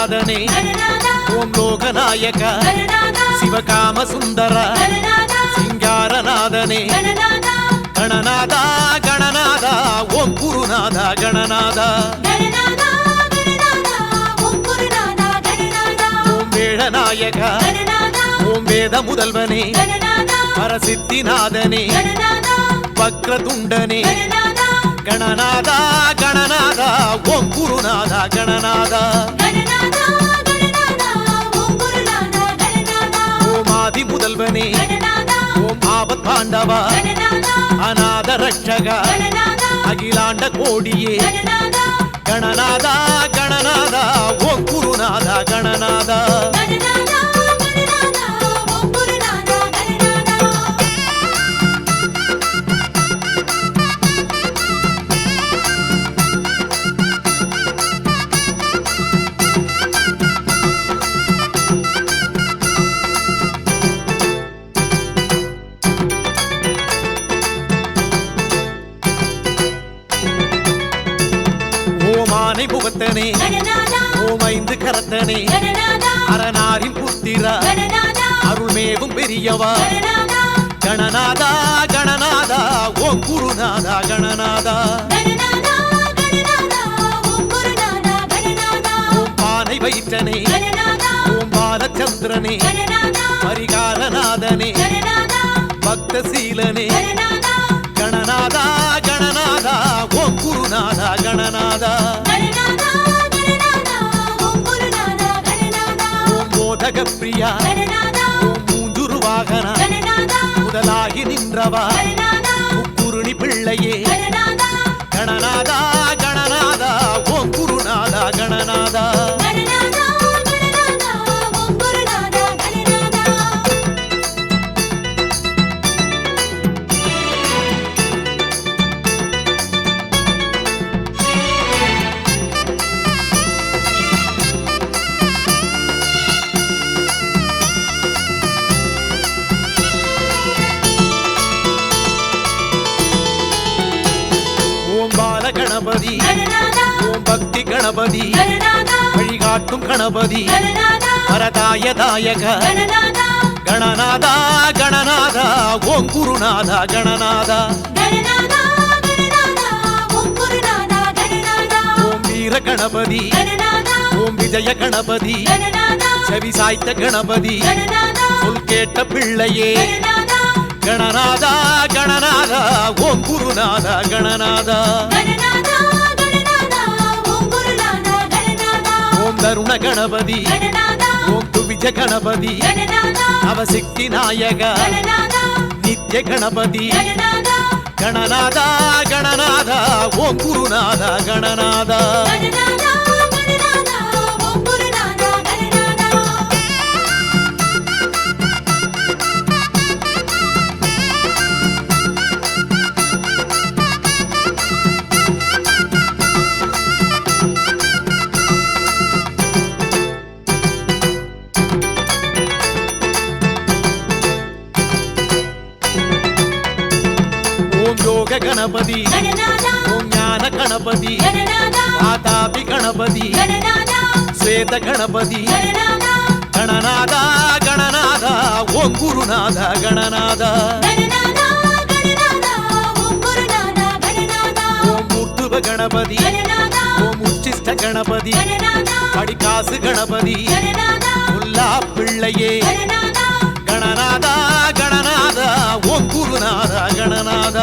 ಗಣನಾಥನೇ ಓಂ ಲೋಕನಾಯಕ ಶಿವಕಾಮ ಸುಂದರ ಸಿಂಗಾರನಾಥನೇ ಗಣನಾಥ ಗಣನಾಥ ಓಂ ಗುರುನಾಥ ಗಣನಾಥ ಓಂ ವೇಳನಾಯಕ ಓಂ ವೇದ முதல்வனே பரசித்திநாதனே வக்ரதுண்டனே ಗಣನಾಥ ಗಣನಾಥ ಓಂ ಗುರುನಾಥ ಗಣನಾಥ ಓಂ ಆದಿ முதல்வனே ஓம் ஆபத் பாண்டவா அநாத ரட்சக அகிலாண்ட கோடியே கணநாதா கணநாதா ஓம் குருநாத கணநாத ஓமானை முகத்தனே ஓம் ஐந்து கரத்தனே அரணாரின் புத்திரா அருள்மேவும் பெரியவா கணநாதா கணநாதா ஓம் குருநாதா கணநாதா ஓம் பானை வைத்தனே ஓம் பாலச்சந்திரனே பரிகாரநாதனே பக்தசீலனே ಗಣನಾಥ ಗಣನಾಥ ಓಂ ಗುರುನಾಥ ಗಣನಾಥ ಓಂ ಬೋಧಕ ಪ್ರಿಯ ಓಂ ಮೂಂಜುರು ವಾಹನ முதலாகி நின்றவா முக்குருணி பிள்ளையே ಗಣನಾಥ ಗಣನಾಥ ಓಂ ಗುರುನಾಥ ಗಣನಾಥ கணபதி ஓம் பக்தி கணபதி வழிகாட்டும் கணபதி வரதாயதாயக கணநாதா கணநாதா ஓம் குருநாதா கணநாதா ஓம் வீர கணபதி ஓம் விஜய கணபதி செவி சாய்த்த கணபதி சொல் கேட்ட பிள்ளையே ಗಣನಾಥ ಗಣನಾಥ ಓಂ ಗುರುನಾಥ ಗಣನಾಥ ಓಂ ತರುಣ ಗಣಪತಿ ಓಂ ತುವಿಜ ಗಣಪತಿ ನವಶಕ್ತಿ ನಾಯಕ ನಿತ್ಯ ಗಣಪತಿ ಗಣನಾಥ ಗಣನಾಥ ಓಂ ಗುರುನಾಥ ಗಣನಾಥ ಯೋಗ ಗಣಪತಿ ಓಂ ಜ್ಞಾನ ಗಣಪತಿ ವಾತಾಪಿ ಗಣಪತಿ ಶ್ವೇತ ಗಣಪತಿ ಗಣನಾಥ ಗಣನಾಥ ಓಂ ಗುರುನಾಥ ಗಣನಾಥ ಓಂ ಮೂರ್ತುವ ಗಣಪತಿ ಓಂ ಉಚ್ಚಿಷ್ಟ ಗಣಪತಿ ಪಡಿಕಾಸು ಗಣಪತಿ ಮುಲ್ಲಾ ಪಿಳ್ಳೆಯೇ ಗಣನಾಥ ಗಣನಾಥ ಓಂ ಗುರುನಾಥ ಗಣನಾಥ